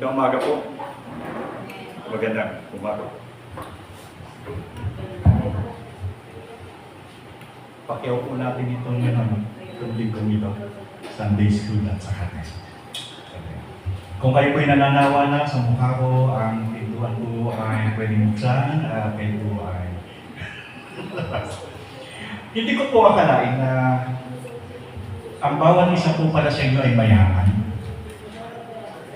Magandang umaga po. Magandang umaga. Pakiyaw po natin itong linggong ito. Sunday school at sa kates. Kung kayo po'y nananawa na sa mukha ko, ang pintuan ko ay pwede buksan, kayo po ay hindi ko po akalain na ang bawat isa po pala sa inyo ay mayaman.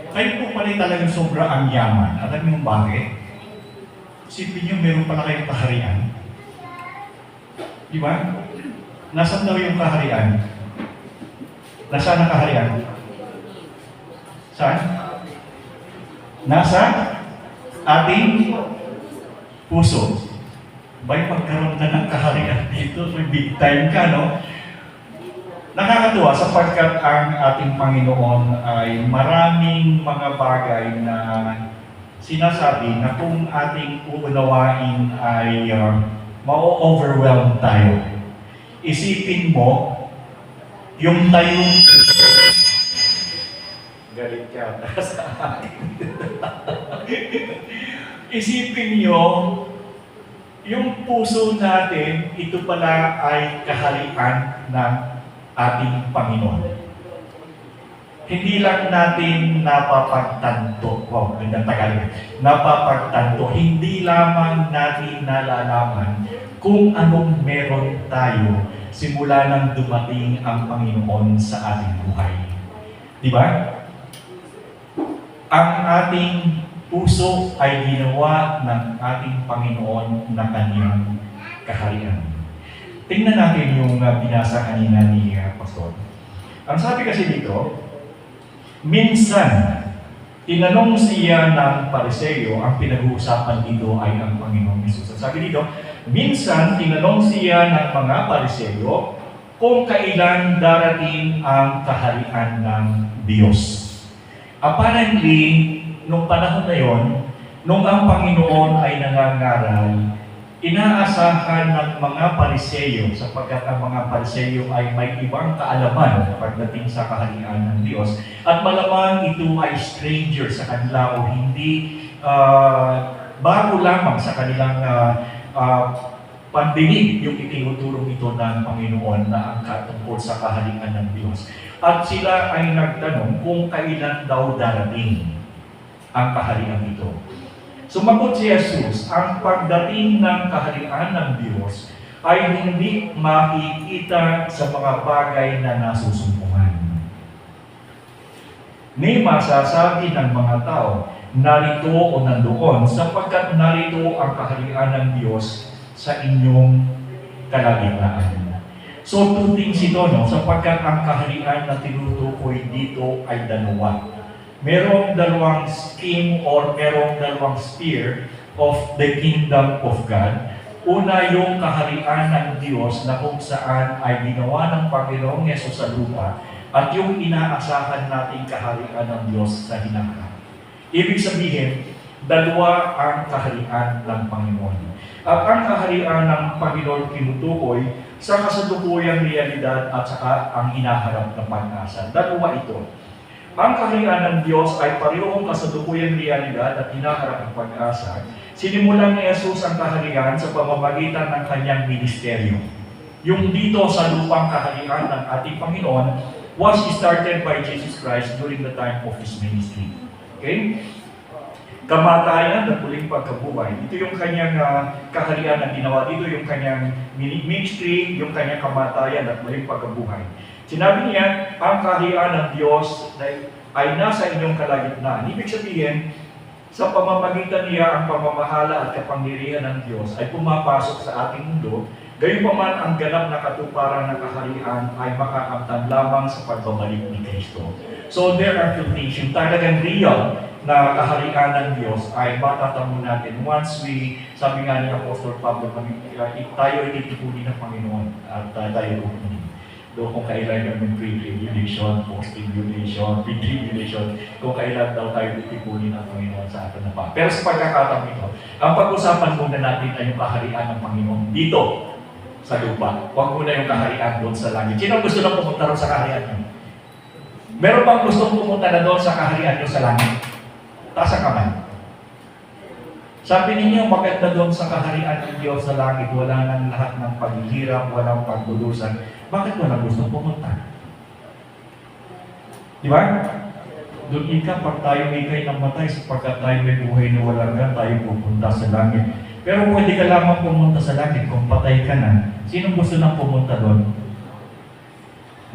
Kayo po pala talagang sobra ang yaman. Alam niyo bakit? Isipin niyo, meron pala kayong kaharian. Di ba? Nasaan daw yung kaharian? Nasaan ang kaharian? Saan? Nasa ating puso. Ba'y pagkaroon ka ng kaharian dito, may big time ka, no? Nakakatuwa sapagkat ang ating Panginoon ay maraming mga bagay na sinasabi na kung ating uunawain ay ma-overwhelm tayo. Isipin mo, yung tayong galit ka sa akin. Isipin nyo, yung puso natin, ito pala ay kaharian ng ating Panginoon. Hindi lang natin napapagtanto, wow, gandang Tagalog, napapagtanto, hindi lamang natin nalalaman kung anong meron tayo simula nang dumating ang Panginoon sa ating buhay. Di ba? Ang ating puso ay ginawa ng ating Panginoon na kanyang kaharian. Tingnan natin yung binasa kanina ni Pastor. Ang sabi kasi dito, minsan, tinanong siya ng Pariseo, ang pinag-uusapan dito ay ang Panginoong Hesus. Sabi dito, minsan, tinanong siya ng mga Pariseo kung kailan darating ang kaharian ng Diyos. Apparently, nung panahon na yon, nung ang Panginoon ay nangangaral, inaasahan ng mga Pariseo sapagkat ang mga Pariseo ay may ibang kaalaman pagdating sa kaharian ng Diyos at malamang ito ay stranger sa kanila o hindi bago lamang sa kanilang pandinig yung itinuturo ito ng Panginoon na ang katungkol sa kaharian ng Diyos. At sila ay nagtanong kung kailan daw darating ang kaharian ito. Sumagot si Jesus, ang pagdating ng kaharian ng Diyos ay hindi makikita sa mga bagay na nasusumpungan. Ni masasabi ng mga tao, narito o nandoon, sapagkat narito ang kaharian ng Diyos sa inyong kalagitnaan. So, two things ito, no? Sapagkat ang kaharian na tinutukoy dito ay dalawa. Merong dalawang scheme or merong dalawang sphere of the kingdom of God. Una, yung kaharian ng Diyos na kung saan ay ginawa ng Panginoong Yesus sa lupa at yung inaasahan nating kaharian ng Diyos sa hinaharap. Ibig sabihin, dalawa ang kaharian ng Panginoon. At ang kaharian ng Panginoon tinutukoy sa kasalukuyang realidad at saka ang hinaharap na pag-asa. Dalawa ito. Ang kaharian ng Diyos ay parehong kasalukuyang realidad at hinaharap ng pag-asa. Sinimulan ni Jesus ang kaharian sa pamamagitan ng kanyang ministeryo. Yung dito sa lupang kaharian ng ating Panginoon was started by Jesus Christ during the time of His ministry. Okay? Kamatayan at muling pagkabuhay. Ito yung kanyang kaharian na ginawa. Dito yung kanyang ministry, yung kanyang kamatayan at muling pagkabuhay. Sinabi niya, ang kaharian ng Diyos ay nasa inyong kalagitnaan. Ibig sabihin, sa pamamagitan niya ang pamamahala at kapangyarihan ng Diyos ay pumapasok sa ating mundo, gayunpaman ang ganap na katuparan ng kaharian ay makakamtan lamang sa pagbabalik ni Kristo. So there are two things. Yung talagang real na kaharian ng Diyos ay matatamo natin once sabi nga ni Apostol Pablo, tayo ay titipunin ng Panginoon at tayo pupunin. Doon kung kailan yung pre-tribulation, post-tribulation, pre-tribulation, kung kailan daw tayo titipunin ng Panginoon sa atin na pa. Pero sa pagkakataon ito, ang pag-usapan muna natin ay yung kaharian ng Panginoon dito sa lupa. Huwag muna yung kaharian doon sa langit. Sino gusto lang pumunta rin sa kaharian niyo? Meron bang gustong pumunta na doon sa kaharian nyo sa langit? Taas ang kamay. Sabi ninyo, maganda doon sa kaharian ng Diyos sa langit, wala nang lahat ng paghihirap, walang pagdudusan. Bakit wala gustong pumunta? Di ba? Doon pag tayo ikay namatay, sapagkat tayo may buhay na walang gan, tayo pupunta sa langit. Pero pwede ka lamang pumunta sa langit kung patay ka na. Sinong gusto nang pumunta doon?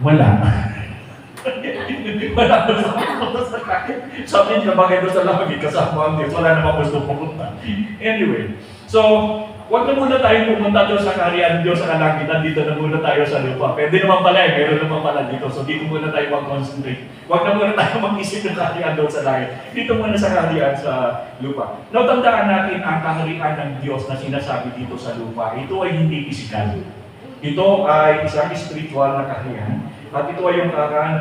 Wala. Wala gusto pumunta sa langit. Sabi niya, bakit doon sa langit kasama ang Diyos? Wala namang gusto pumunta. Anyway, so, huwag na muna tayo pumunta doon sa kaharian ng Diyos sa kalangitan. Dito na muna tayo sa lupa. Pwede naman pala meron naman pala dito. So, dito muna tayo mag-concentrate. Huwag na muna tayo mag-isip ng kaharian doon sa langit. Dito muna sa kaharian sa lupa. Now, tandaan natin ang kaharian ng Diyos na sinasabi dito sa lupa. Ito ay hindi physical. Ito ay isang spiritual na kaharian. At ito ay yung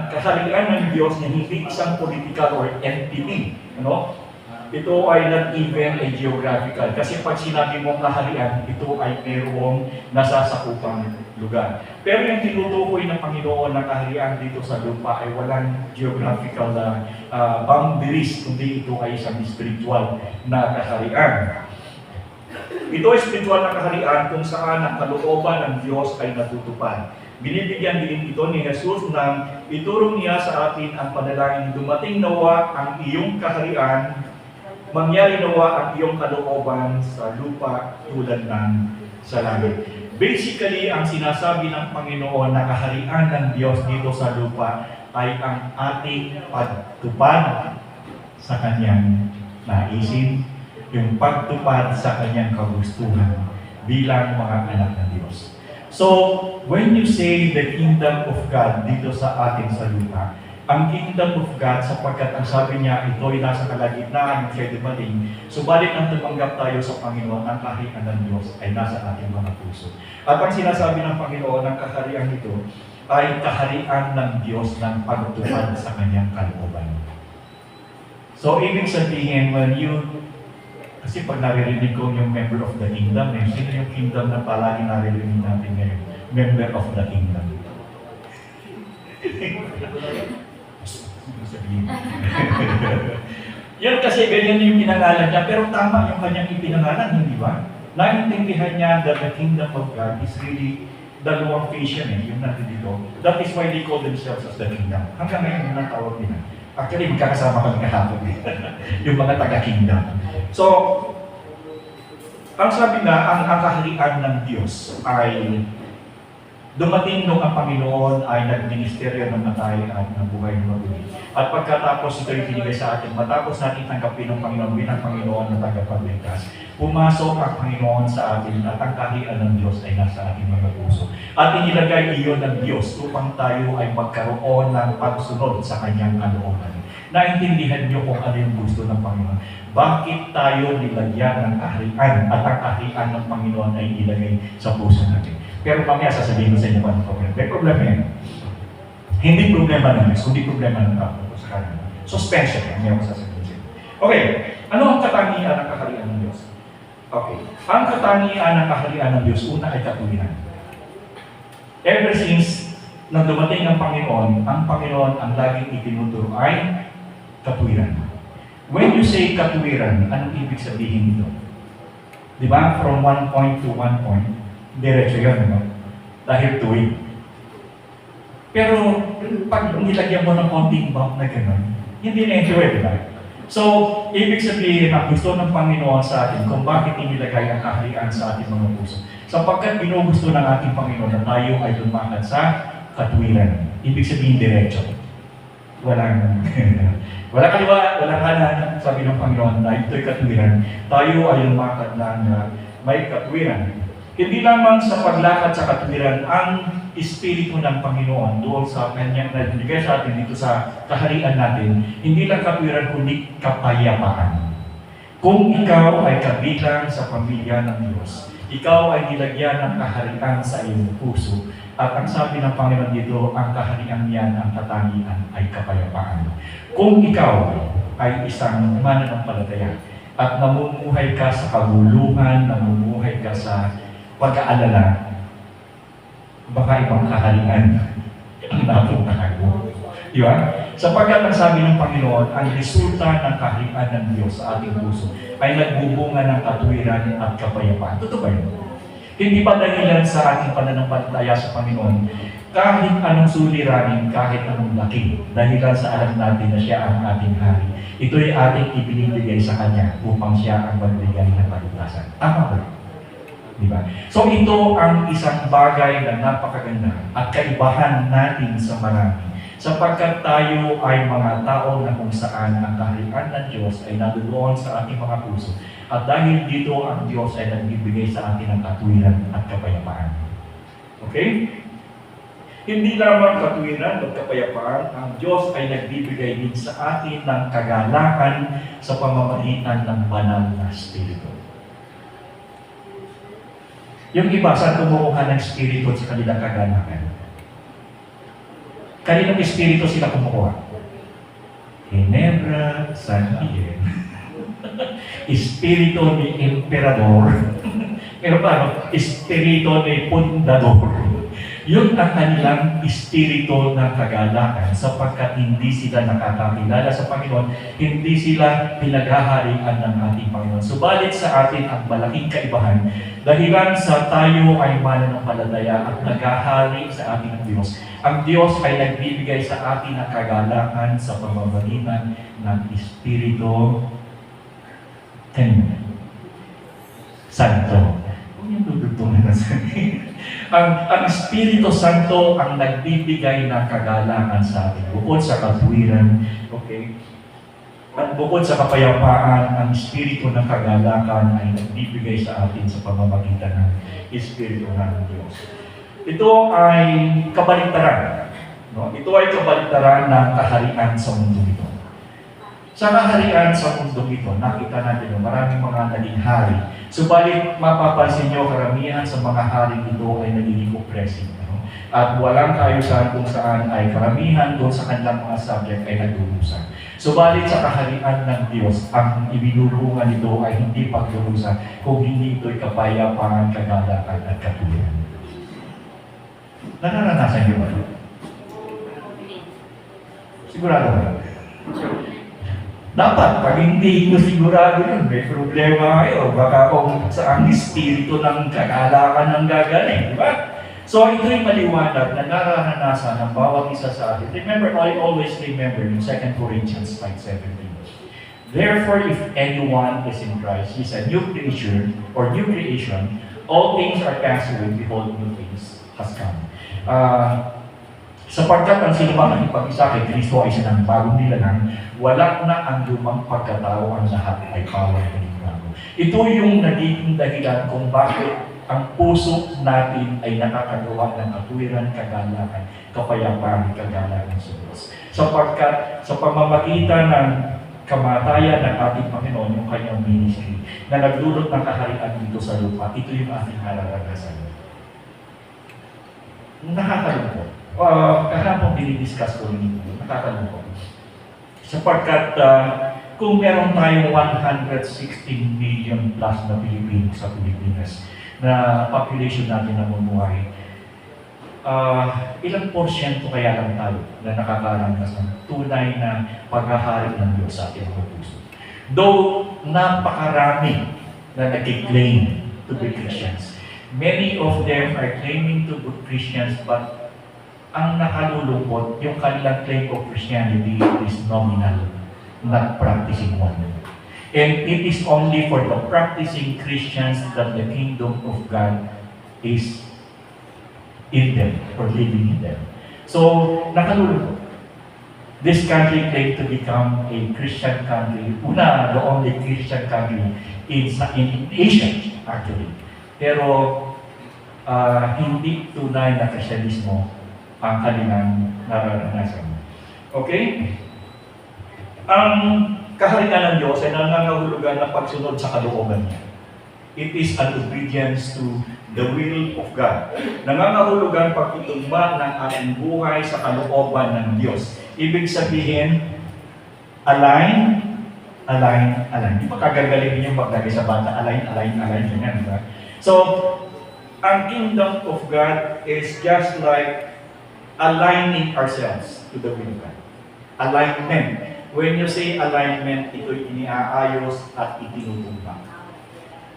kaharian ng Diyos na hindi isang political or entity. Ano? Ito ay not even a geographical. Kasi pag sinabi mong kaharian, ito ay mayroong nasasakupang lugar. Pero yung tinutukoy ng Panginoon na kaharian dito sa lupa ay walang geographical na boundaries, kundi ito ay isang spiritual na kaharian. Ito ay spiritual na kaharian kung saan ang kalooban ng Diyos ay natutupad. Binibigyan din ito ni Jesus nang ituro niya sa atin ang panalangin, dumating nawa ang iyong kaharian, mangyari nawa ang iyong kalooban sa lupa tulad ng sa langit. Basically, ang sinasabi ng Panginoon na kaharian ng Diyos dito sa lupa ay ang ating pagtupad sa Kanyang naisin, yung pagtupad sa Kanyang kagustuhan bilang mga anak ng Diyos. So, when you say the kingdom of God dito sa atin sa lupa, ang kingdom of God, sapagkat ang sabi niya, ito ay nasa kalagitnaan ng siya dumating, subalit ang tumanggap tayo sa Panginoon, ang kaharian ng Diyos ay nasa ating mga puso. At ang sinasabi ng Panginoon, ang kaharian ito, ay kaharian ng Diyos ng pagtupad sa Kanyang kalooban. So, ibig sabihin, when you kasi pag naririnig ko yung member of the kingdom, sino yung kingdom na palagi naririnig natin ngayon? Member of the kingdom. Yan kasi ganyan yung pinangalan niya, pero tama yung kanyang ipinangalan, hindi ba? Naintindihan niya that the kingdom of God is really dalawang face yan yung natin dito. That is why they call themselves as the kingdom. Hanggang ngayon yung natawag nila. Actually, magkakasama kami kahapon yung mga taga-kingdom. So, ang sabi nga, ang kaharian ng Diyos ay dumating nung ang Panginoon ay nagministeryo ng matay at nabuhay ng mabuli. At pagkatapos ito yung binigay sa atin, matapos natin tanggapin ng Panginoon bilang Panginoon na tagapagligtas, pumasok ang Panginoon sa atin at ang kaharian ng Diyos ay nasa ating mga puso. At inilagay iyon ng Diyos upang tayo ay magkaroon ng pagsunod sa Kanyang kalooban. Naintindihan niyo kung ano yung gusto ng Panginoon. Bakit tayo nilagyan ng kaharian at ang kaharian ng Panginoon ay ilagay sa puso natin? Pero mamaya sasabihin ko sa inyo paano problema. May problema yan. Hindi problema ng Diyos, kundi problema ng tao sa kanila. Suspension yan, may ako sasabihin sa inyo. Okay, ano ang katangian ng kaharian ng Diyos? Okay, ang katangian ng kaharian ng Diyos, una ay katuwiran. Ever since nang dumating ang Panginoon ang laging itinuturo ay katuwiran. When you say katuwiran, anong ibig sabihin nito? Di ba? From one point to one point, diretso yun, no? Dahil tuwid. Pero, pag nilagyan mo ng konting bump na gano'n, hindi na-enjoy, di ba? So, ibig sabihin na gusto ng Panginoon sa atin kung bakit inilagay ang kaharian sa ating mga puso. Sapagkat ginugusto ng ating Panginoon na tayo ay lumakad sa katuwiran. Ibig sabihin diretso. Walang kaliwa, walang kanan, sabi ng Panginoon na ito'y katuwiran. Tayo ay lumakad ng may katuwiran. Hindi lamang sa paglakad sa katuwiran, ang Espiritu ng Panginoon doon sa kanyang nagbigay sa atin dito sa kaharian natin, hindi lang katuwiran kundi kapayapaan. Kung ikaw ay kabilang sa pamilya ng Diyos, ikaw ay nilagyan ng kaharian sa iyong puso, at ang sabi ng Panginoon dito, ang kaharian niyan, ang katangian ay kapayapaan. Kung ikaw ay isang mananampalataya at namumuhay ka sa kaguluhan, namumuhay ka sa pag-aalala, baka ibang kaharian ang napuntahan mo. Di ba? Sapagkat ang sabi ng Panginoon, ang resulta ng kaharian ng Diyos sa ating puso ay nagbubunga ng katwiran at kapayapaan. Totoo ba yun? Hindi ba dahilan sa ating pananampalataya sa Panginoon, kahit anong suliranin, kahit anong laki, dahilan sa alam natin na siya ang ating hari, ito'y ating ibinibigay sa Kanya upang siya ang magbigay ng kalutasan. Tama ba? Diba? So ito ang isang bagay na napakaganda at kaibahan natin sa marami. Sapagkat tayo ay mga tao na kung saan ang kaharian ng Diyos ay naduroon sa ating mga puso. At dahil dito ang Diyos ay nagbibigay sa atin ng katwiran at kapayapaan. Okay? Hindi lamang katwiran at kapayapaan, ang Diyos ay nagbibigay din sa atin ng kagalakan sa pamamagitan ng banal na Espiritu. Yung iba, saan kumukuha ng Espiritu sa kanilang kagalakan? Kaninong Espiritu sila kumukuha? Ginebra, San Miguel. Espiritu ni Emperador. Pero paano? Espiritu ni Pundador. Yun ang kanilang espiritu ng kagalakan sapagkat hindi sila nakakakilala sa Panginoon, hindi sila pinaghaharian ng ating Panginoon. Subalit sa atin ang malaking kaibahan, dahilan sa tayo ay mananampalataya at naghahari sa ating Diyos. Ang Diyos ay nagbibigay sa atin ng kagalakan sa pamamagitan ng Espiritu Santo. Kung yung dudugtungan na sa akin. Ang Espiritu Santo ang nagbibigay ng kagalakan sa atin. Bukod sa katwiran, okay? At bukod sa kapayapaan, ang Espiritu ng kagalakan ay nagbibigay sa atin sa pamamagitan ng Espiritu ng Diyos. Ito ay kabaligtaran. No? Ito ay kabaligtaran ng kaharian sa mundo ito. Sa kaharian sa mundo ito, nakita natin maraming mga naging hari. Subalit, mapapansin nyo, karamihan sa mga hari ito ay nagiging oppressive. No? At walang kaayusan kung saan ay karamihan doon sa kanilang mga subject ay nagdurusa. Subalit sa kaharian ng Diyos, ang ibinulungan nito ay hindi pagdurusa, kung hindi ito'y kapayapaan, kagalakan at katwiran. Nararanasan nyo ba? Sigurado ba? Dapat, pag hindi nyo sigurado yun, may problema kayo. Baka kung saan espiritu ng kagalakan ng gagaling, di ba? So, ito'y maliwanag na nararanasan ng bawat isa sa atin. Remember, I always remember in 2 Corinthians 5:17. Therefore, if anyone is in Christ, he is a new creation, all things are passed away, behold, new things has come. Sapagkat ang sinumang nakipag-isa kay Kristo ay isang bagong nilalang, wala na ang lumang pagkatao, ang lahat ay pawang bago. Ito yung nagiging dahilan kung bakit ang puso natin ay nakakagawa ng katwiran, kagalakan, kapayapaan, kagalakan sa Diyos. Sapagkat sa pamamagitan ng kamatayan ng ating Panginoon, yung kanyang ministry, na nagdulot ng kaharian dito sa lupa, ito yung ating nararanasan. Nakakalungkot. Kahapon dinidiscuss ko rin ito, nakakalungkot. Sapagkat kung meron tayong 116 million plus na Pilipino sa Pilipinas, na population natin na mumuhay, ilang porsyento kaya lang tayo na nakakaranas ng tunay na paghahari ng Diyos sa ating mga puso? Though napakarami na nag-claim to be Christians. Many of them are claiming to be Christians, but ang nakalulungkot, yung kanilang claim of Christianity is nominal, not practicing one. And it is only for the practicing Christians that the kingdom of God is in them, or living in them. So, nakalulungkot. This country claimed to become a Christian country, the only Christian country in Asia, actually. Pero, hindi tunay na Kristyanismo ang kanilang nararanasan. Okay? Ang kaharian ng Diyos ay nangangahulugan ng pagsunod sa kalooban niya. It is an obedience to the will of God. Nangangahulugan pagtutugma ng ating buhay sa kalooban ng Diyos. Ibig sabihin, align. Di ba kagagalingin yung maglagay sa bata? Align. Ganyan, diba? So, ang kingdom of God is just like aligning ourselves to the will of God. Alignment. When you say alignment, ito'y iniaayos at itinutugma.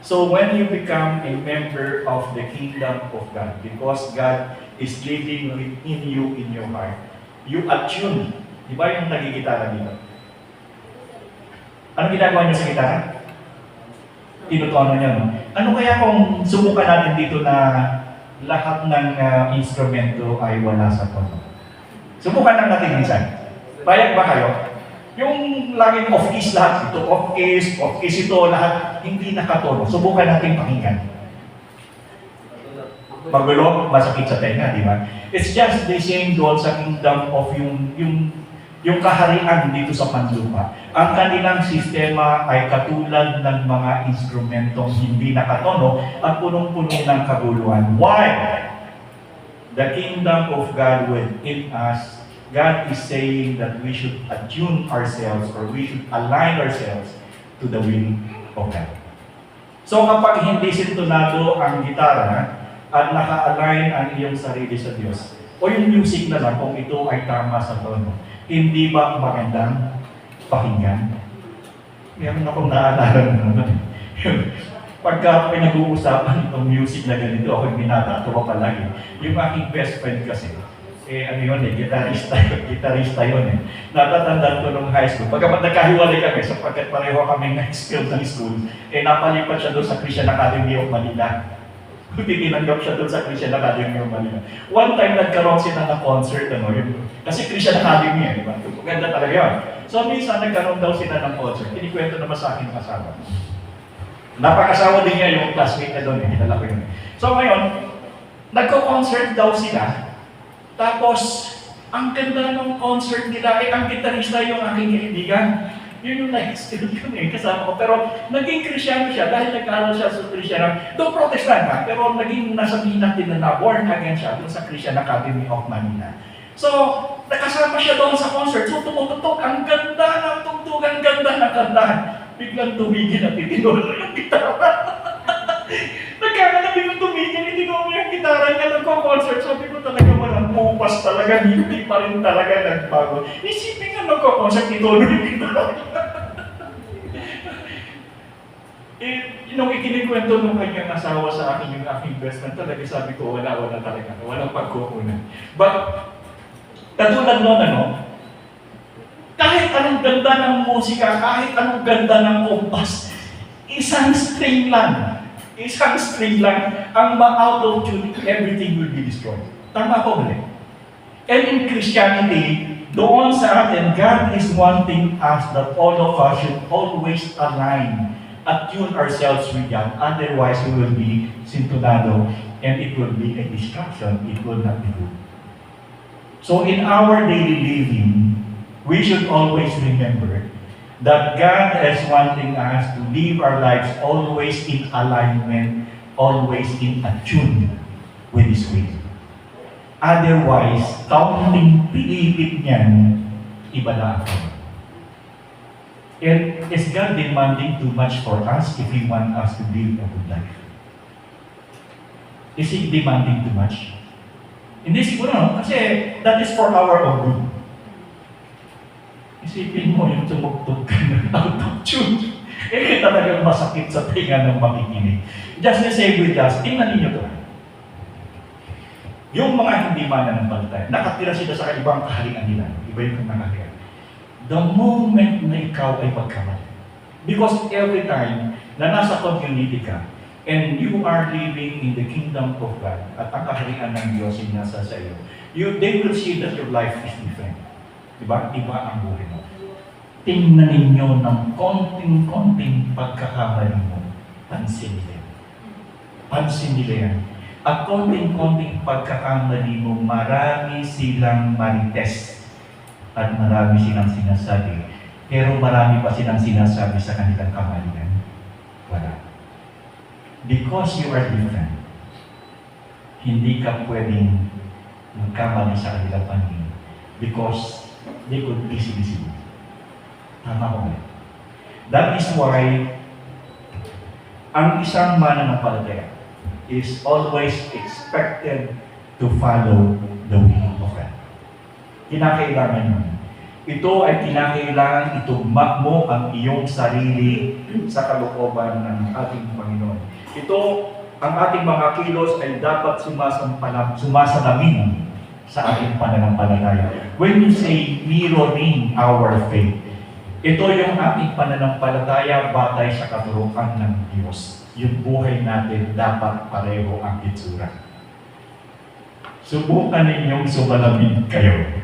So when you become a member of the kingdom of God, because God is living within you in your heart, you attune. Di ba yung nagigitara dito? Ano ginagawa niyo sa gitara? Tinutono niya, no? Ano kaya kung subukan natin dito na lahat ng instrumento ay wala sa tono? Subukan lang natin minsan. Bayag ba kayo? Yung laging off-keys lahat, ito off-keys ito, lahat hindi nakatono. Subukan natin pakinggan. Magulo, masakit sa tenga, di ba? It's just the same doon sa kingdom of yung kaharian dito sa panlupa. Ang kanilang sistema ay katulad ng mga instrumentong hindi nakatono at punong-puno ng kaguluhan. Why? The kingdom of God within us, God is saying that we should attune ourselves or we should align ourselves to the will of God. So kapag hindi sintonado ang gitara at naka-align ang iyong sarili sa Diyos, o yung music na lang kung ito ay tama sa tono, hindi ba magandang pakinggan? Meron akong naalala naman. Pagka pinag-uusapan itong music na ganito, ako'y binatatawa palagi. Yung aking best friend kasi, gitarista yun eh. Natatandaan ko nung high school. Pagkapat nagkahiwalay kami, sapagkat pareho kami na-skilled ng school, napalipat siya doon sa Christian Academy of Manila. Titinanggap siya doon sa Christian Academy of Manila. One time, nagkaroon sila ng concert, kasi Christian Academy di ba? Maganda talaga yun. So, minsan nagkaroon daw sila ng concert. Kinikwento naman sa akin ng asawa. Napakasawa din niya yung classmate na doon, hinala ko yun. So, ngayon, nagko-concert daw sila. Tapos, ang ganda ng concert nila, ang gitarista yung aking kaibigan. Yun yung na-skill ko kasama ko. Pero naging Krisyano siya dahil nag-aaral siya sa Krisyano. Doon protestant ha, pero naging nasa minat din na born again siya doon sa Christian Academy of Manila. So, nakasama siya doon sa concert. So, tumututok. Ang ganda ng tugtugan, ganda ng kantahan. Biglang tumigil at itinuro yung gitara. Nagkakalabi yung tumigil, itinuro yung gitara niya nagko-concert. Sabi ko talaga walang pupas talaga, hindi pa rin talaga nagbago. Isipin nga nagko-concert, itinuro yung gitara. Nung ikinikwento nung kanyang asawa sa akin, yung aking best friend, talaga sabi ko, wala talaga, walang pagkukunan. But, katulad nun, kahit anong ganda ng musika, kahit anong ganda ng kompas, isang string lang, ang ma-out of tune, everything will be destroyed. Tama ko ulit. And in Christianity, doon sa atin, God is wanting us that all of us should always align, attune ourselves with God. Otherwise, we will be sintonado and it will be a distraction. It will not be good. So in our daily living, we should always remember that God is wanting us to live our lives always in alignment, always in attune with His will. Otherwise, kaunting pinipit niyan, iba na ako. And is God demanding too much for us if He wants us to live a good life? Is He demanding too much? Hindi siguro, kasi that is for our own good. Isipin mo yung tumugtog ka na out of tune. Talagang masakit sa tinga ng makikinig. Just the same with us, tingnan ninyo to. Yung mga hindi mananampalataya, nakatira sila sa ibang kaharian nila. Iba yung nakatira. The moment na ikaw ay pagkamali. Because every time na nasa community ka, and you are living in the kingdom of God, at ang kaharian ng Diyos ay nasa sa iyo, they will see that your life is different. Diba? Iba ang buhay mo. Tingnan ninyo ng konting-konting pagkakamali mo. Pansin nila. Pansin nila yan. At konting-konting pagkakamali mo, marami silang marites. At marami silang sinasabi. Pero marami pa silang sinasabi sa kanilang kamalian. Wala. Because you are different, hindi ka pwedeng magkamali sa kanilang paningin. Because they could easily see it. Tama ko ba? That is why ang isang mananampalataya is always expected to follow the will of God. Kinakailangan yun. Ito ay kinakailangan itugma mo ang iyong sarili sa kalooban ng ating Panginoon. Ito, ang ating mga kilos ay dapat sumasalamin sa ating pananampalataya. When you say mirroring our faith, ito yung ating pananampalataya batay sa katuruan ng Diyos. Yung buhay natin dapat pareho ang itsura. Subukan ninyong sumalamin kayo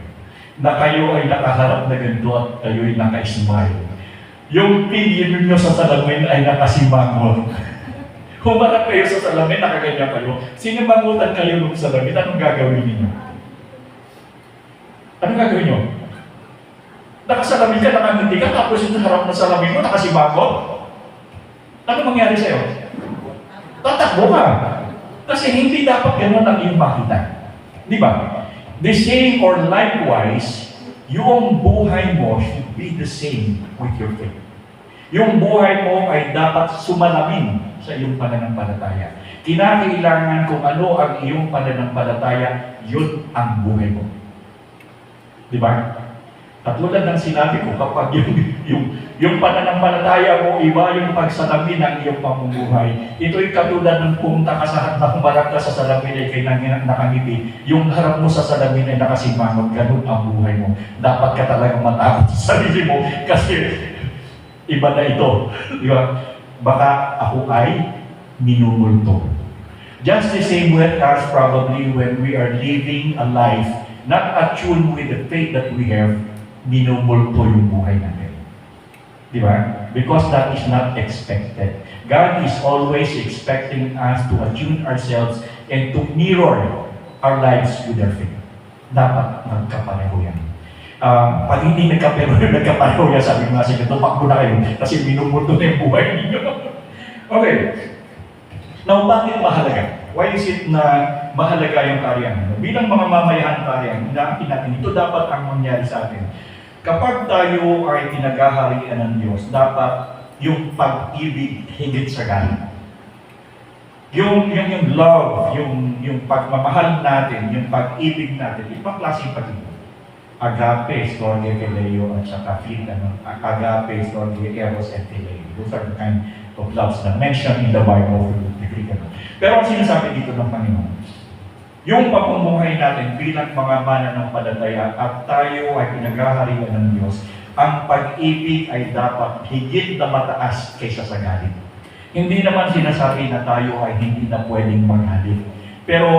na kayo ay nakaharap na ganito at kayo ay naka-smile. Yung tingin ninyo sa salamin ay nakasimangot. Humarap kayo sa salamin, nakaganyan kayo. Sinimangutan kayo ng salamin, anong gagawin ninyo? Anong gagawin nyo? Nakasalamin ka, nakangiti ka, tapos yung harap ng salamin mo, nakasimangot? Ano mangyari sa'yo? Tatakbo ka. Kasi hindi dapat gano'n ang iyong makita. Di ba? The same or likewise, yung buhay mo should be the same with your faith. Yung buhay mo ay dapat sumalamin sa iyong pananampalataya. Kinakailangan kung ano ang iyong pananampalataya, yun ang buhay mo. Di ba? Katulad ng sinabi ko, kapag yung pananampalataya mo, iba yung pagsalamin ng iyong pamumuhay. Ito'y katulad ng pumunta ka sa humarap ka sa salamin ay kay nakangiti. Yung harap mo sa salamin ay nakasimangot, ganun ang buhay mo. Dapat ka talagang matakot sa sarili mo kasi iba na ito. Di ba? Baka ako ay minumulto. Just the same with us probably when we are living a life not attuned with the faith that we have, minumulto yung buhay natin. Di ba? Because that is not expected. God is always expecting us to attune ourselves and to mirror our lives with our faith. Dapat magkapareho yan. Pag hindi nagkapareho yan, sabi nga sa tupak mo na kayo kasi minumulto na yung buhay ninyo. Okay. Now, bakit mahalaga? Why is it na mahalaga yung karyan? Bilang mga mamayahan karyan, inaapin natin, ito dapat ang mangyari sa atin. Kapag tayo ay pinagaharian ng Diyos, dapat yung pag-ibig higit sa galit. Yung love, yung pagmamahal natin, yung pag-ibig natin, ibang klaseng pag-ibig. Agape, storge, phileo, at saka agape, storge, eros, and phileo. Those are the kind of loves na mentioned in the Bible of the Greek. Pero ang sinasabi dito ng Panginoon, yung pamumuhay natin bilang mga mananampalataya at tayo ay pinaghaharian ng Diyos, ang pag-ibig ay dapat higit na mataas kaysa sa galit. Hindi naman sinasabi na tayo ay hindi na pwedeng magalit. Pero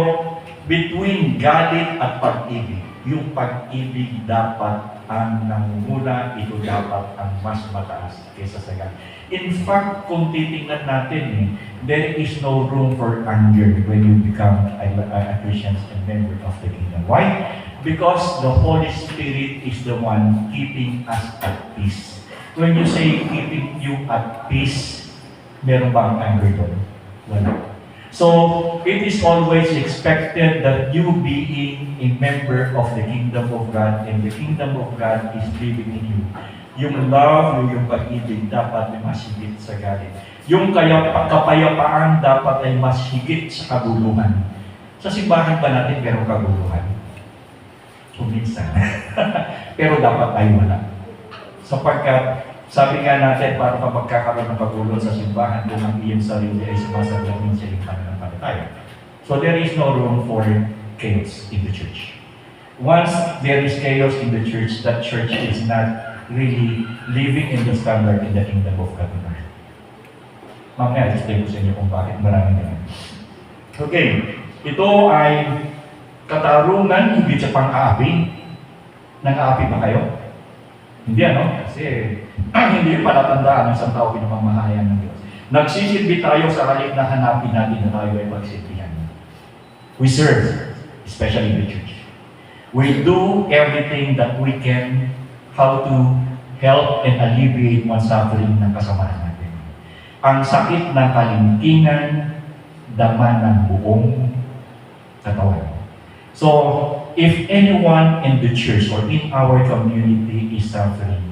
between galit at pag-ibig, yung pag-ibig dapat ang nangunguna, ito dapat ang mas mataas kaysa sa galit. In fact, kung titingnan natin, there is no room for anger when you become a Christian and member of the kingdom. Why? Because the Holy Spirit is the one keeping us at peace. When you say keeping you at peace, meron ba ang anger doon? Wala. So, it is always expected that you being a member of the kingdom of God and the kingdom of God is living in you. Yung love, yung pag-ibig dapat ay mas higit sa galit. Yung kapayapaan dapat ay mas higit sa kaguluhan. Sa simbahan ba natin pero kaguluhan? Minsan. Pero dapat ay wala. Sapagkat sabi nga natin, para ka magkakaroon ng kaguluhan sa simbahan kung ang iyong sarili ay sumasalamin sa iyong pananampalataya. So there is no room for chaos in the church. Once there is chaos in the church, that church is not really living in the standard in the kingdom of God. Mamaya, explain ko sa inyo kung bakit maraming ganun. Okay, ito ay katarungan, hindi sa pang-aapi. Nag-aapi ba kayo? Hindi ano? Kasi hindi yung palatandaan ng isang tao pinamamahayan ng Diyos. Nagsisilbi tayo sa halip na hanapin natin na tayo ay magsilbihan. We serve, especially in the church. We do everything that we can how to help and alleviate one suffering ng kasamahan natin. Ang sakit ng kalimtingan, dama ng buong katawan. So, if anyone in the church or in our community is suffering,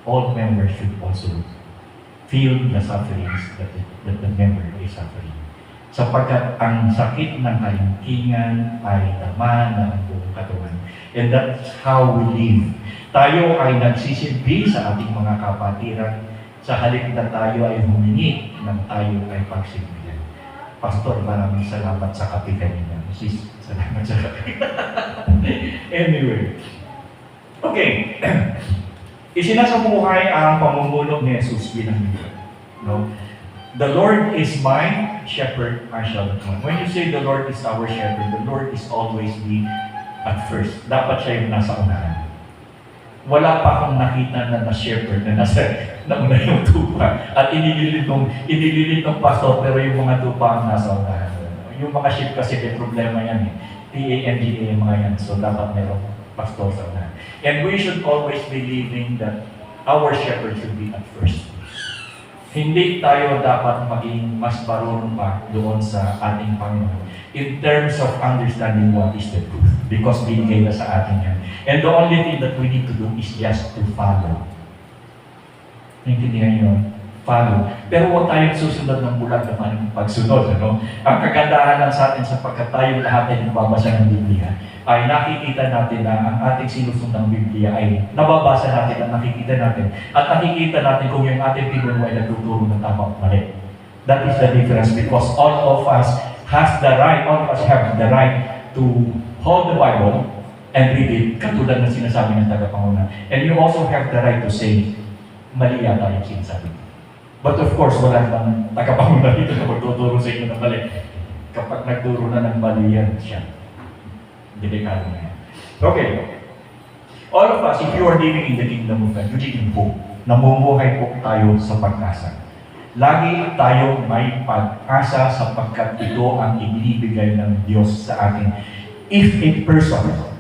all members should also feel the sufferings that the member is suffering. Sapagkat ang sakit ng kalimtingan ay dama ng buong katawan. And that's how we live. Tayo ay nagsisilbi sa ating mga kapatiran sa halip na tayo ay humingi ng tayo ay pagsilbihan. Pastor, maraming salamat sa kape kanina. Sis, salamat sa kape. Anyway. Okay. Isinasabuhay ang pamumuno ni Jesus bilang leader. No? The Lord is my shepherd, I shall not want. When you say the Lord is our shepherd, the Lord is always the at first. Dapat siya yung nasa unahan. Wala pa akong nakita na shepherd na nasa nauna yung tupa. At inililit ng pastor, pero yung mga tupa ang nasa unahan. Yung mga sheep kasi may problema yan eh. TANGA yung mga yan. So dapat merong pastor sa unahan. And we should always believing that our shepherd should be at first. Hindi tayo dapat maging mas marunong pa doon sa ating Panginoon in terms of understanding what is the truth. Because binigay na sa atin yan. And the only thing that we need to do is just to follow. Naintindihan nyo? Follow. Pero huwag tayong susunod ng bulag naman pagsunod. Ano? Ang kagandahan lang sa atin sapagkat tayo lahat ay nagbabasa ng Biblia, ay nakikita natin na ang ating sinusunod ng Biblia ay nababasa natin at nakikita natin. At nakikita natin kung yung ating pinuno ay nagtuturo ng tama at mali. That is the difference because all of us have the right to hold the Bible and read it katulad ng sinasabi ng tagapanguna. And you also have the right to say, mali yata yung sinasabi. But of course, wala namang tagapanguna dito na magtuturo sa inyo ng mali. Kapag nagturo na ng mali yan siya. Delikado na yan. Okay. All of us, if you are living in the kingdom of God, you live in hope. Namumuhay po tayo sa pag-asa. Lagi tayong may pag-asa sapagkat ito ang ibinibigay ng Diyos sa atin. If a person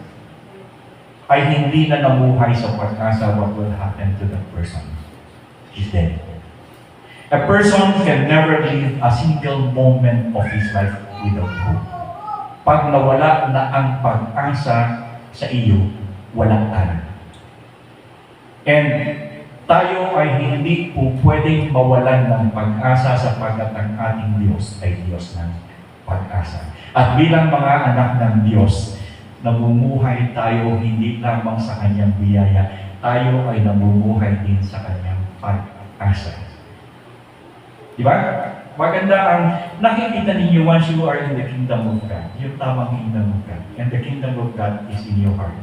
ay hindi na namuhay sa pag-asa, what will happen to that person? He's dead. A person can never live a single moment of his life without hope. Pag nawala na ang pag-asa sa iyo, walang tanan. And tayo ay hindi po pwedeng mawalan ng pag-asa sapagkat ang ating Diyos ay Diyos ng pag-asa. At bilang mga anak ng Diyos, namumuhay tayo hindi lamang sa Kanyang biyaya, tayo ay namumuhay din sa Kanyang pag-asa. Diba? Maganda ang nakikita ninyo once you are in the kingdom of God, yung tamang kingdom of God. And the kingdom of God is in your heart.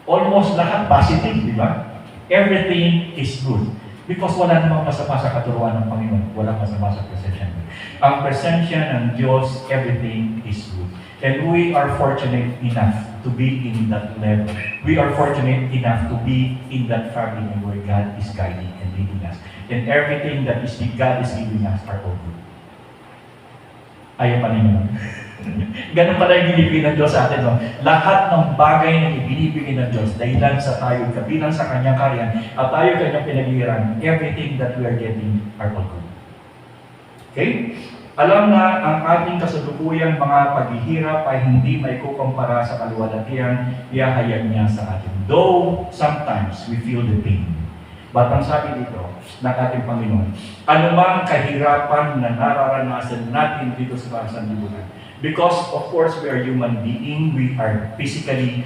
Almost lahat positive, di ba? Everything is good. Because wala namang masama sa katuruan ng Panginoon. Wala masama sa presensya niya. Ang presensya ng Diyos, everything is good. And we are fortunate enough to be in that level. We are fortunate enough to be in that family where God is guiding and leading us. And everything that is God is giving us are all good. Ayaw pa ninyo. Ganun pala yung binibigay ng Diyos sa atin. No? Lahat ng bagay na ibinibigay ng Diyos, dahilan sa tayo, kabilang sa Kanyang karyan, at tayo Kanyang pinagliran, everything that we are getting are all good. Okay? Alam na ang ating kasalukuyang mga paghihirap ay hindi may kukumpara sa kaluwalhatian, ihahayag niya sa atin. Though sometimes we feel the pain. But ang sabi dito ng ating Panginoon, anumang kahirapan na nararanasan natin dito sa sanlibutan. Because of course we are human being, we are physically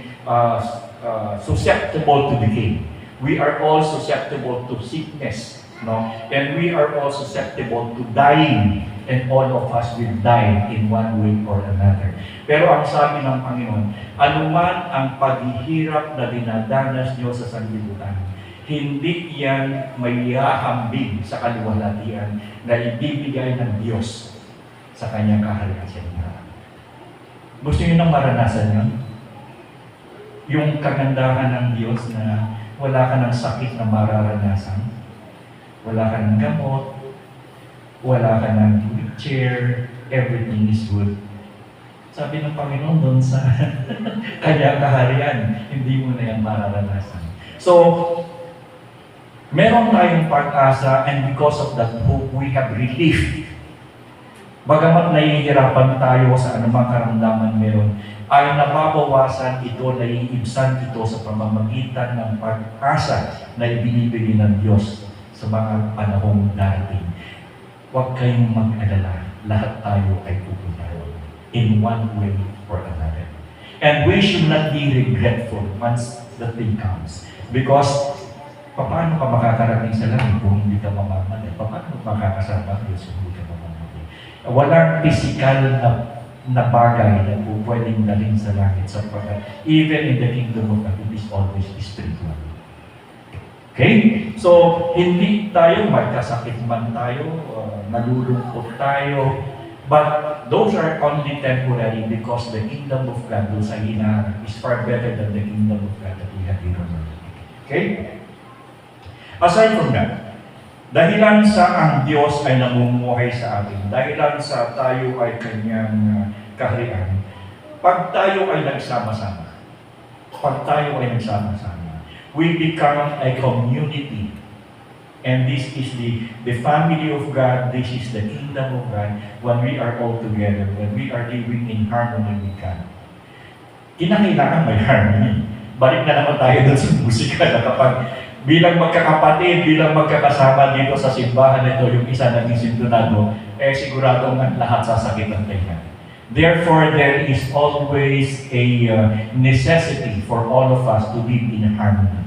susceptible to decay. We are all susceptible to sickness, no? And we are all susceptible to dying. And all of us will die in one way or another. Pero ang sabi ng Panginoon, anuman ang paghihirap na dinadanas niyo sa sanlibutan, hindi yan may hahambing sa kaluwalhatian na ibibigay ng Diyos sa Kanyang kaharian sa inyo. Gusto niyo nang maranasan yun? Yung kagandahan ng Diyos na wala ka ng sakit na mararanasan, wala ka ng gamot, wala ka ng wheelchair, everything is good. Sabi ng Panginoon doon sa Kanyang kaharian, hindi mo na yan mararanasan. So, meron tayong pag-asa and because of that hope, we have relief. Bagamat nahihirapan tayo sa anumang karamdaman meron, ay nababawasan ito, naiibsan ito sa pamamagitan ng pag-asa na ibinibigay ng Diyos sa mga panahong darating. Huwag kayong mag-alala, lahat tayo ay pupunta in one way or another. And we should not be regretful once the day comes. Because, paano ka makakarating sa langit kung hindi ka mamamatay? Paano makakasama ang Diyos kung hindi ka mamamatay? Walang physical na bagay na pwedeng dalhin sa langit sapagkat even in the kingdom of God, it is always spiritual. Okay? So, hindi tayo magkasakit man tayo, nalulungkot tayo, but those are only temporary because the kingdom of God, doon sa hinaharap, is far better than the kingdom of God that we have here on earth. Okay? Aside from that, dahilan sa ang Diyos ay namumuhay sa atin, dahilan sa tayo ay Kanyang kaharian, pag tayo ay nagsama-sama, we become a community. And this is the family of God, this is the kingdom of God, when we are all together, when we are living in harmony with God. Kinakailangan may harmony. Balik na naman tayo doon sa musika na kapag bilang magkakapatid, bilang magkakasama dito sa simbahan nito, yung isa naging sintonado, siguradong lahat sasakit ang tayo. Therefore, there is always a necessity for all of us to live in harmony.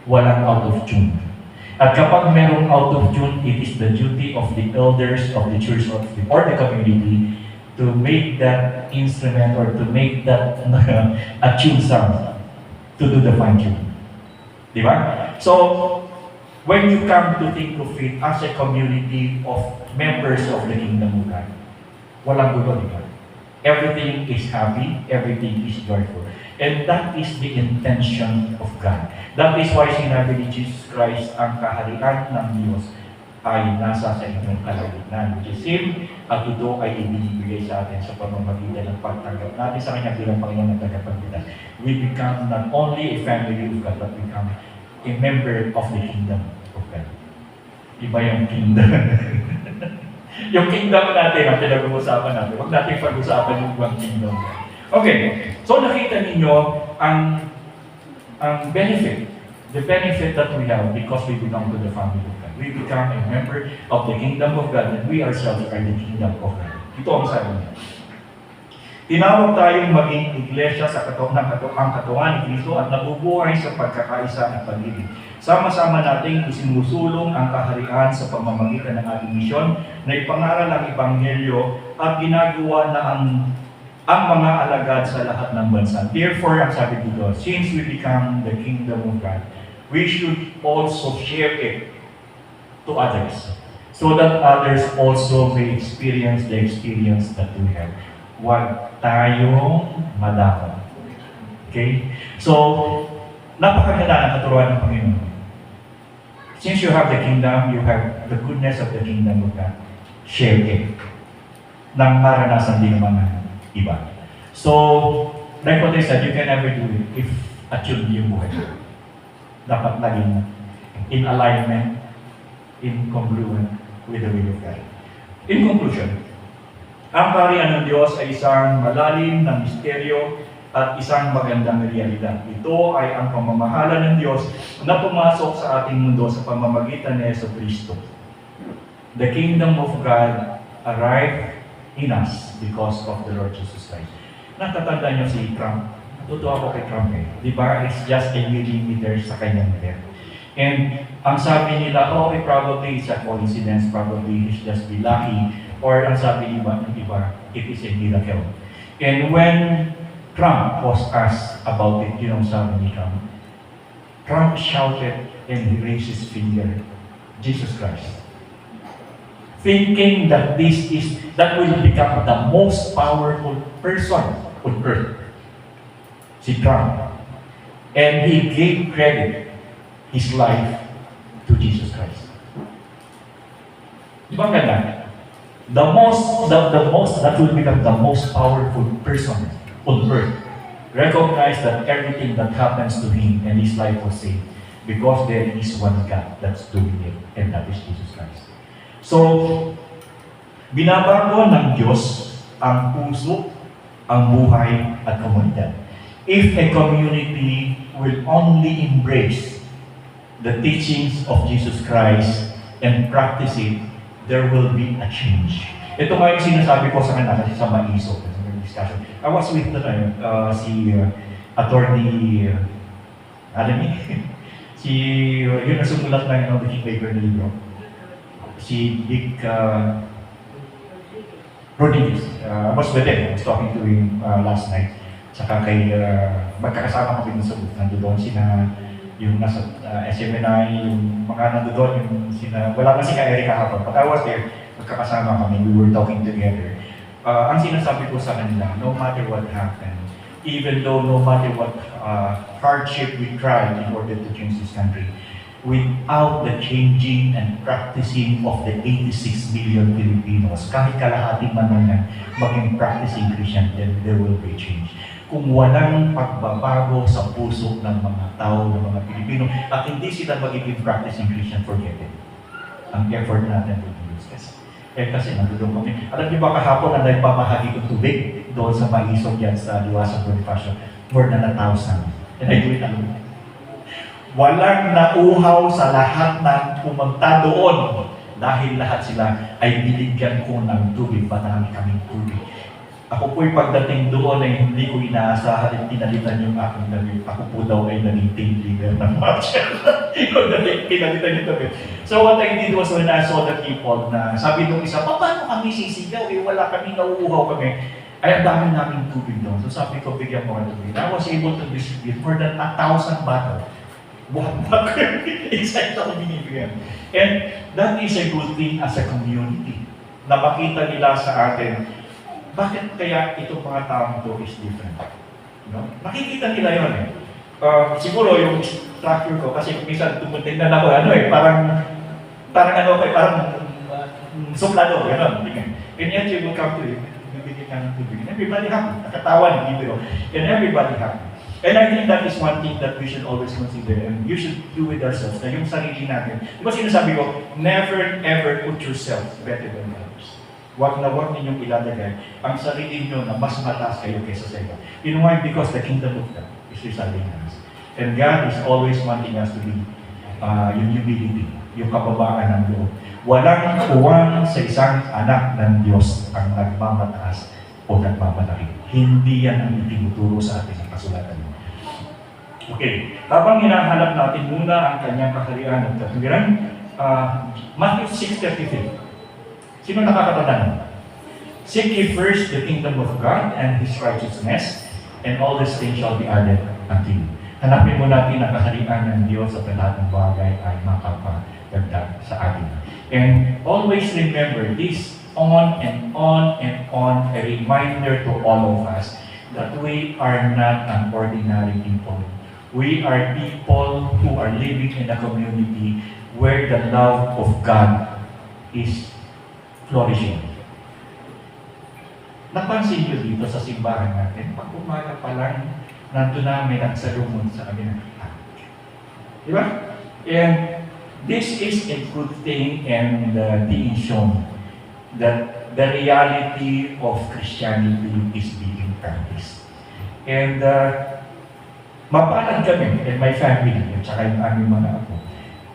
Walang out of tune. At kapag merong out of tune, it is the duty of the elders of the church or the community to make that instrument or to make that a tune sound, to do the fine tune. Di ba? So, when you come to think of it as a community of members of the kingdom of God, walang gulo, di ba? Everything is happy, everything is joyful. And that is the intention of God. That is why sinabi ni Jesus Christ, ang kaharian ng Diyos ay nasa sa inyong kalagitnaan, which is Him, at ito ay ibinibigay sa atin sa pamamagitan ng pagtanggap natin sa Kanya bilang Panginoon at tagapagligtas. We become not only a family of God, but become a member of the kingdom of God. Iba yung kingdom. Yung kingdom natin ang pinag-uusapan natin. Huwag natin pag-usapan yung ibang kingdom. Okay, so nakita ninyo ang benefit, the benefit that we have because we belong to the family of God. We become a member of the kingdom of God and we ourselves are the kingdom of God. Ito ang sabi niya. Tinawag tayong maging iglesia sa katawan ni Kristo at nabubuhay sa pagkakaisa at pag-ibig. Sama-sama nating isinusulong ang kaharian sa pamamagitan ng ating misyon na ipangaral ang Ebanghelyo at ginagawa na ang mga alagad sa lahat ng bansa. Therefore, ang sabi dito, since we become the kingdom of God, we should also share it to others so that others also may experience the experience that we have. Huwag tayong madakot. Okay? So, napakaganda ng katuruan ng Panginoon. Since you have the kingdom, you have the goodness of the kingdom of God. Share it. Nang maranasan din ng mga iba. So, like what I said, you can never do it if attuned yung buhay. Dapat laging in alignment, in congruent with the will of God. In conclusion, ang kaharian ng Diyos ay isang malalim na misteryo at isang magandang realidad. Ito ay ang pamamahala ng Diyos na pumasok sa ating mundo sa pamamagitan ni Jesucristo. The kingdom of God arrived in us because of the Lord Jesus Christ. Natatanda niyo si Trump? Natutuwa ako kay Trump eh. Di ba? It's just a millimeter sa kanyang death. And ang sabi nila, okay, probably it's a coincidence, probably he's just be lucky. Or ang sabi iba, it is a miracle. And when Trump was asked about it, you know, sabi ni Trump, Trump shouted and he raised his finger, Jesus Christ. Thinking that that will become the most powerful person on earth. Si Trump. And he gave credit his life to Jesus Christ. Di ba ang ganda? The most that will become the most powerful person on earth. Recognize that everything that happens to him and his life was saved because there is one God that's doing it, and that is Jesus Christ. So, binabago ng Diyos ang puso, ang buhay at komunidad. If a community will only embrace the teachings of Jesus Christ and practice it, there will be a change. Ito nga yung sinasabi ko sa kanila kasi sa Maiso, sa discussion. I was with si Attorney Alam niyo, yun ang sumulat ng The King Paper na libro. Si Dick Rodriguez. I was with him. I was talking to him last night. Saka kay, magkakasama kami dun sa booth. Nandoon sina, yung nasa SMNI, yung mga nandoon, yung sina, wala pa si Erika hapon. But I was there, magkakasama kami, we were talking together. Ang sinasabi ko sa kanila, no matter what happened, even though no matter what hardship we tried in order to change this country, without the changing and practicing of the 86 million Filipinos, kahit kalahati man lang maging practicing Christian, then there will be change. Kung walang pagbabago sa puso ng mga tao, ng mga Pilipino, at hindi sila magiging practicing Christian, forget it. Ang effort natin will be useless. Kasi nandun kami. Alam niyo ba kahapon na nagpamahagi ng tubig doon sa Maisog yan sa Liwasang Bonifacio? More than 1,000. And I do it alone. Walang nauhaw sa lahat ng pumunta doon dahil lahat sila ay binigyan ko ng tubig. Marami kaming tubig. Ako po'y pagdating doon ay hindi ko inaasahan at pinalitan yung aking damit. Ako po daw ay naging team leader ng Marshall. Pinalitan yung damit. So what I did was when I saw the people na sabi nung isa, paano kami sisigaw? Wala kami, nauuhaw kami. Ay, ang dami namin tubig doon. So sabi ko, bigyan mo ng tubig. I was able to distribute more than 1,000 bottles. Buhat-buhat ko inside ako binibigyan. And that is a good thing as a community. Na makita nila sa atin, bakit kaya itong mga taong ito is different? No? Nakikita nila yun eh. Siguro yung structure ko, kasi minsan tingnan ako, parang suplado, gano'n. And yet you will come to it, bibigyan ka ng tubig. And everybody happy. Nakatawa ng libro. And everybody happy. And I think that is one thing that we should always consider and you should do with ourselves, na yung sarili natin. Diba sinasabi ko, never ever put yourself better than others. Huwag ninyong ilalagay ang sarili nyo na mas mataas kayo kaysa sa iba. You know why? Because the kingdom of God is residing in us. And God is always wanting us to be yung humility, yung kababaan ng loob. Walang uwang sa isang anak ng Diyos ang nagmamataas o nagmamalaki. Hindi yan ang itinuturo sa atin sa kasulatan. Okay, habang hinahanap natin muna ang kanyang kaharian at katuwiran, Matthew 6:33. Sino nakakatandaan? Seek ye first the kingdom of God and His righteousness, and all these things shall be added unto you. Hanapin mo natin ang kaharian ng Diyos at lahat ng bagay ay makapadagdag sa atin. And always remember this on and on and on, a reminder to all of us that we are not an ordinary people. We are people who are living in a community where the love of God is flourishing. Napansin nyo dito sa simbahan natin, pag umaga pa lang, nandun na may nagsalumon sa kami ng di ba? And this is a good thing and being shown that the reality of Christianity is being practiced. And mapalad kami and my family at saka yung aming mga apo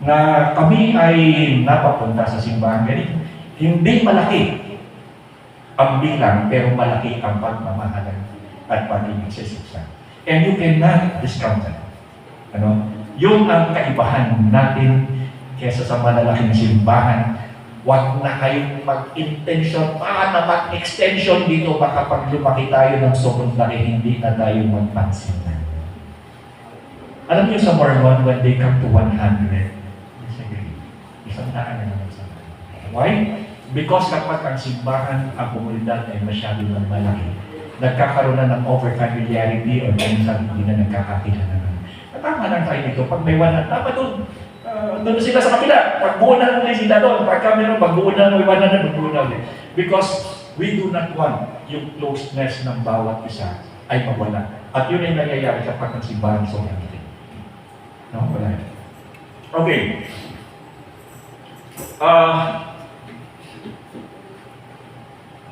na kami ay napapunta sa simbahan ganito. Hindi malaki ang bilang, pero malaki ang pagmamahalan at pag-ibig sa isa't. And you cannot discount that. Yung ang kaibahan natin kesa sa malalaking simbahan, wag na kayong mag-intention pa na mag-extension dito, baka pag lumaki tayo ng sobrang laki, hindi na tayo magpansin na. Alam niyo sa Mormon, when they come to 100, disagree. Isang daan na naman sa mga. Why? Because kapag ang simbahan, ang komunidad ay masyado ng malaki, nagkakaroon na ng over-familiarity o minsan hindi na nagkakakilala na. Tama lang tayo dito. Pag may 100, dapat doon sila sa kapila. Pagbuo na lang sila doon. Pagka meron, pagbuo na may 100, magbuo na ulit. Because we do not want yung closeness ng bawat isa ay mawala. At yun ay nangyayari kapag ang simbahan so malaki. No? Wala. Okay.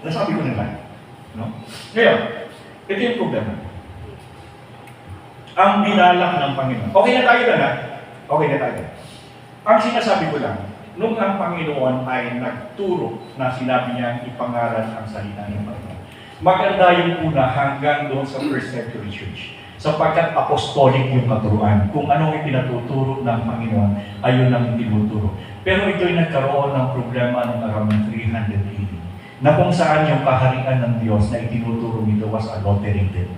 Nasabi ko na lang. No? Ngayon, ito yung problema. Ang binalak ng Panginoon. Okay na tayo na. Okay na tayo. Ang sinasabi ko lang, nung ang Panginoon ay nagturo na sinabi niya ipangaral ang salita ng Panginoon. Maganda yung una hanggang doon sa first century church. Sapagkat apostolic yung katuruan. Kung anong ipinatuturo ng Panginoon, ayun ang itinuturo. Pero ito'y nagkaroon ng problema noong around 300 AD, na kung saan yung kaharian ng Diyos na itinuturo nito was adulterated.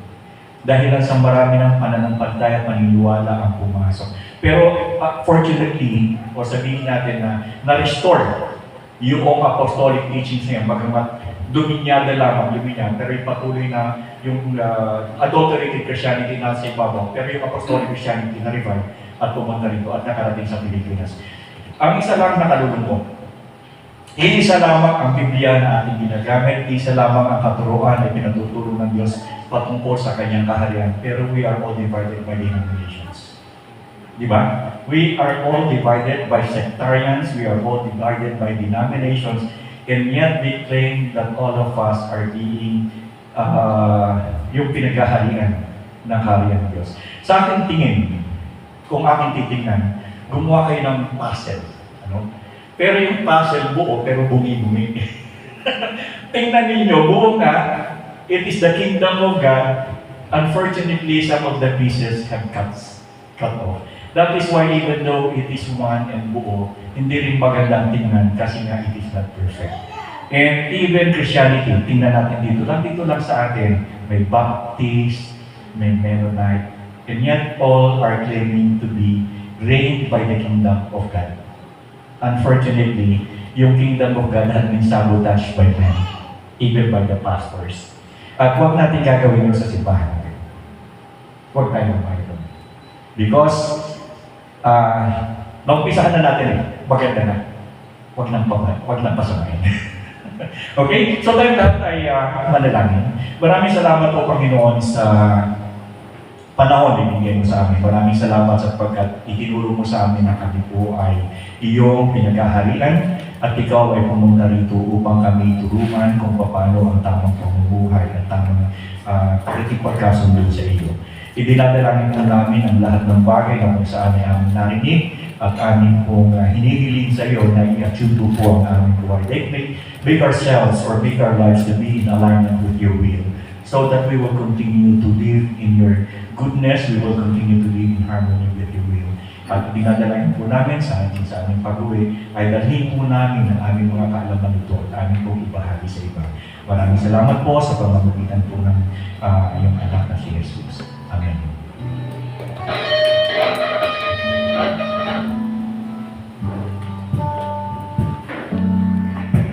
Dahil sa marami ng pananampalataya at paniniwala ang pumasok. Pero fortunately, o sabihin natin na-restore yung apostolic teachings na yan, bagamat duminyada lamang, pero yung patuloy na yung adulterated Christianity na sa ibabaw, pero yung apostolic Christianity na revive at pumunta rito at nakarating sa Pilipinas. Ang isa lang nakalulungkot, isa lamang ang Biblia na ating ginagamit, isa lamang ang katuruan na pinatuturo ng Diyos patungkol sa kanyang kaharian, pero we are all divided by denominations. Di ba? We are all divided by sectarians, we are all divided by denominations, and yet we claim that all of us are being yung pinaghaharian ng kaharian ng Diyos. Sa aking tingin, kung aking titingnan, gumawa kayo ng puzzle. Ano? Pero yung puzzle buo, pero bumi-bumi. Tingnan ninyo, buo nga, it is the kingdom of God. Unfortunately, some of the pieces have cut off. That is why even though it is one and buo, hindi rin magandang tingnan kasi nga it is not perfect. And even Christianity, tingnan natin dito lang sa atin, may Baptist, may Mennonite, and yet all are claiming to be reigned by the kingdom of God. Unfortunately, yung kingdom of God has been sabotaged by men, even by the pastors. At huwag natin gagawin yun sa simbahan natin. Huwag tayo magpahit doon. Because, naumpisahan na natin maganda na. Huwag lang pasamahin. Okay? So tayo lahat ay manalangin. Maraming salamat po, Panginoon, sa panahon na ibigay mo sa amin. Maraming salamat sapagkat itinuro mo sa amin na kami po ay iyong pinagkaharian at ikaw ay pumunta rito upang kami turuan kung paano ang tamang pamumuhay at tamang pagkasundo sa iyo. Idinadalangin po namin ang lahat ng bagay na kung saan ay aming narinig at amin pong hinihiling sa iyo na i-achieve po ang aming buhay. Make ourselves or make our lives to be in alignment with your will so that we will continue to live in your goodness, we will continue to live in harmony with your will. At dinadalangin po namin sa aming pag-uwi ay dalhin po namin ang aming mga kaalaman ito at aming pong ibahagi sa iba. Maraming salamat po sa pamamagitan po ng iyong anak na si Jesus. Amen.